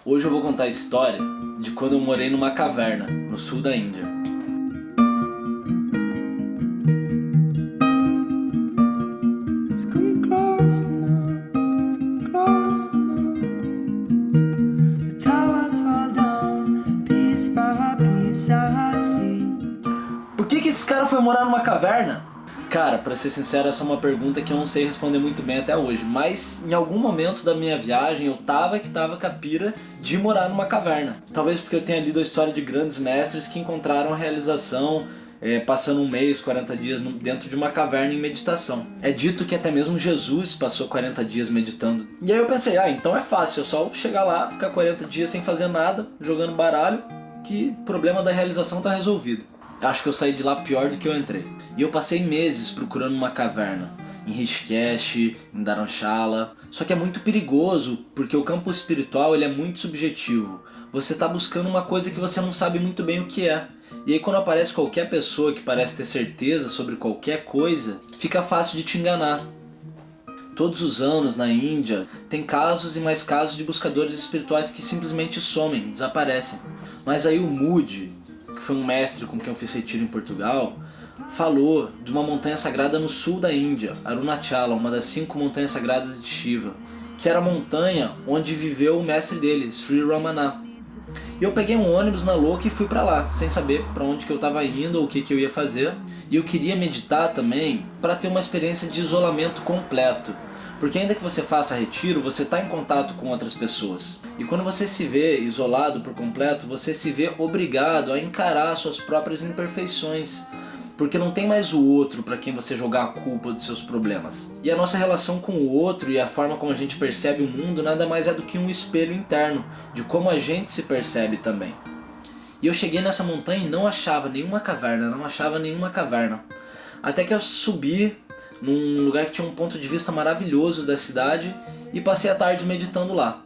Hoje eu vou contar a história de quando eu morei numa caverna, no sul da Índia. Por que esse cara foi morar numa caverna? Cara, pra ser sincero, essa é uma pergunta que eu não sei responder muito bem até hoje. Mas em algum momento da minha viagem eu tava com a pira de morar numa caverna. Talvez porque eu tenha lido a história de grandes mestres que encontraram a realização passando um mês, 40 dias dentro de uma caverna em meditação. É dito que até mesmo Jesus passou 40 dias meditando. E aí eu pensei, então é fácil, é só chegar lá, ficar 40 dias sem fazer nada, jogando baralho, que o problema da realização tá resolvido. Acho que eu saí de lá pior do que eu entrei. E eu passei meses procurando uma caverna. Em Rishikesh, em Dharamshala. Só que é muito perigoso, porque o campo espiritual ele é muito subjetivo. Você está buscando uma coisa que você não sabe muito bem o que é. E aí quando aparece qualquer pessoa que parece ter certeza sobre qualquer coisa, fica fácil de te enganar. Todos os anos na Índia tem casos e mais casos de buscadores espirituais que simplesmente somem, desaparecem. Mas aí o Moody, que foi um mestre com quem eu fiz retiro em Portugal, falou de uma montanha sagrada no sul da Índia, Arunachala, uma das 5 montanhas sagradas de Shiva, que era a montanha onde viveu o mestre dele, Sri Ramana. E eu peguei um ônibus na louca e fui pra lá, sem saber pra onde que eu tava indo ou o que que eu ia fazer. E eu queria meditar também para ter uma experiência de isolamento completo. Porque ainda que você faça retiro, você está em contato com outras pessoas. E quando você se vê isolado por completo, você se vê obrigado a encarar suas próprias imperfeições. Porque não tem mais o outro para quem você jogar a culpa dos seus problemas. E a nossa relação com o outro e a forma como a gente percebe o mundo nada mais é do que um espelho interno de como a gente se percebe também. E eu cheguei nessa montanha e não achava nenhuma caverna. Até que eu subi num lugar que tinha um ponto de vista maravilhoso da cidade e passei a tarde meditando lá.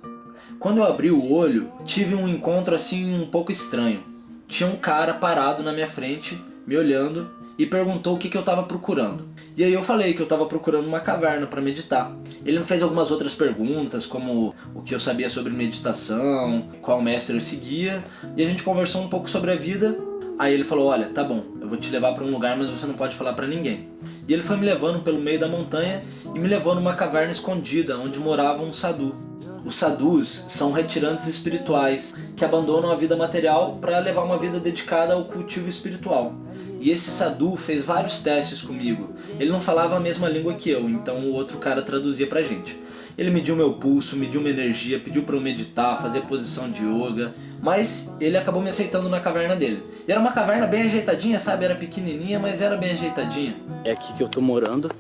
Quando eu abri o olho, tive um encontro assim um pouco estranho. Tinha um cara parado na minha frente, me olhando, e perguntou o que eu estava procurando. E aí eu falei que eu estava procurando uma caverna para meditar. Ele me fez algumas outras perguntas, como o que eu sabia sobre meditação, qual mestre eu seguia, e a gente conversou um pouco sobre a vida. Aí ele falou, olha, tá bom, eu vou te levar para um lugar, mas você não pode falar para ninguém. E ele foi me levando pelo meio da montanha e me levou numa caverna escondida, onde morava um sadhu. Os sadhus são retirantes espirituais que abandonam a vida material para levar uma vida dedicada ao cultivo espiritual. E esse sadhu fez vários testes comigo. Ele não falava a mesma língua que eu, então o outro cara traduzia pra gente. Ele mediu meu pulso, mediu minha energia, pediu pra eu meditar, fazer posição de yoga, mas ele acabou me aceitando na caverna dele. E era uma caverna bem ajeitadinha, sabe? Era pequenininha, mas era bem ajeitadinha. É aqui que eu tô morando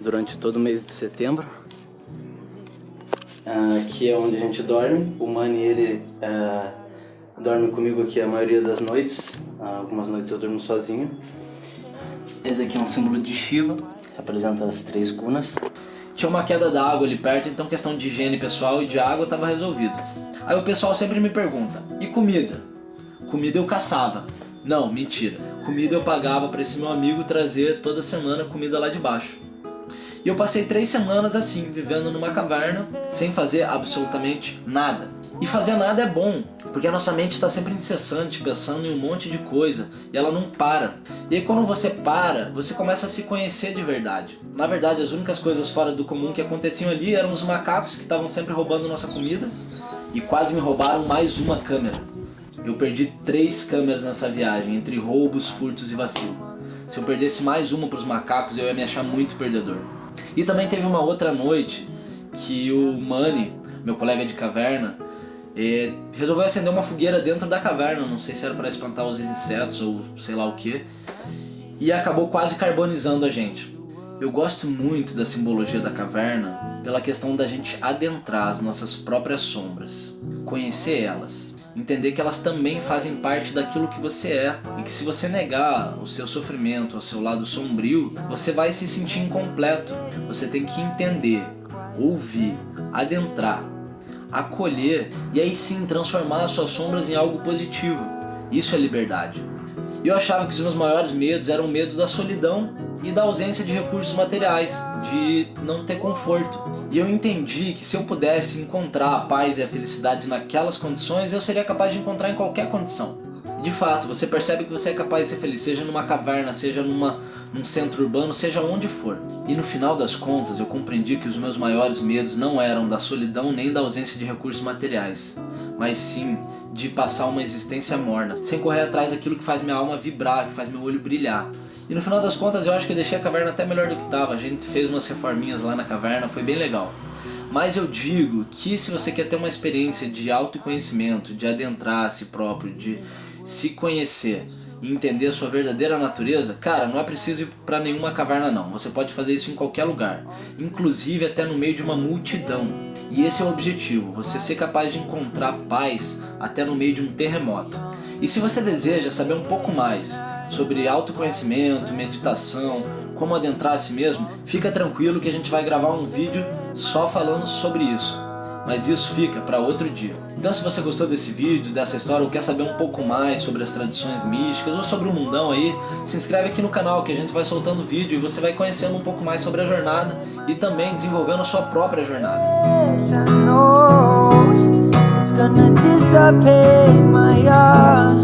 durante todo o mês de setembro. Aqui é onde a gente dorme. O Mani, ele dorme comigo aqui a maioria das noites. Algumas noites eu durmo sozinho. Esse aqui é um símbolo de Shiva, representa as 3 gunas. Tinha uma queda d'água ali perto, então questão de higiene pessoal e de água estava resolvido. Aí o pessoal sempre me pergunta, e comida? Comida eu caçava. Não, mentira. Comida eu pagava para esse meu amigo trazer toda semana comida lá de baixo. E eu passei 3 semanas assim, vivendo numa caverna, sem fazer absolutamente nada. E fazer nada é bom, porque a nossa mente está sempre incessante, pensando em um monte de coisa, e ela não para. E aí quando você para, você começa a se conhecer de verdade. Na verdade, as únicas coisas fora do comum que aconteciam ali eram os macacos que estavam sempre roubando nossa comida, e quase me roubaram mais uma câmera. Eu perdi 3 câmeras nessa viagem, entre roubos, furtos e vacilo. Se eu perdesse mais uma para os macacos, eu ia me achar muito perdedor. E também teve uma outra noite que o Mani, meu colega de caverna, resolveu acender uma fogueira dentro da caverna, não sei se era para espantar os insetos ou sei lá o que, e acabou quase carbonizando a gente. Eu gosto muito da simbologia da caverna pela questão da gente adentrar as nossas próprias sombras, conhecer elas, entender que elas também fazem parte daquilo que você é, e que se você negar o seu sofrimento, o seu lado sombrio, você vai se sentir incompleto. Você tem que entender, ouvir, adentrar, acolher e aí sim transformar as suas sombras em algo positivo. Isso é liberdade. E eu achava que os meus maiores medos eram o medo da solidão e da ausência de recursos materiais, de não ter conforto. E eu entendi que se eu pudesse encontrar a paz e a felicidade naquelas condições, eu seria capaz de encontrar em qualquer condição. De fato, você percebe que você é capaz de ser feliz, seja numa caverna, seja num centro urbano, seja onde for. E no final das contas, eu compreendi que os meus maiores medos não eram da solidão nem da ausência de recursos materiais, mas sim de passar uma existência morna, sem correr atrás daquilo que faz minha alma vibrar, que faz meu olho brilhar. E no final das contas, eu acho que eu deixei a caverna até melhor do que estava. A gente fez umas reforminhas lá na caverna, foi bem legal. Mas eu digo que se você quer ter uma experiência de autoconhecimento, de adentrar a si próprio, de se conhecer e entender a sua verdadeira natureza, cara, não é preciso ir pra nenhuma caverna não. Você pode fazer isso em qualquer lugar, inclusive até no meio de uma multidão. E esse é o objetivo, você ser capaz de encontrar paz até no meio de um terremoto. E se você deseja saber um pouco mais sobre autoconhecimento, meditação, como adentrar a si mesmo, fica tranquilo que a gente vai gravar um vídeo só falando sobre isso. Mas isso fica para outro dia. Então se você gostou desse vídeo, dessa história, ou quer saber um pouco mais sobre as tradições místicas ou sobre o mundão aí, se inscreve aqui no canal que a gente vai soltando vídeo e você vai conhecendo um pouco mais sobre a jornada e também desenvolvendo a sua própria jornada. Yes, I know it's gonna dissipate my heart.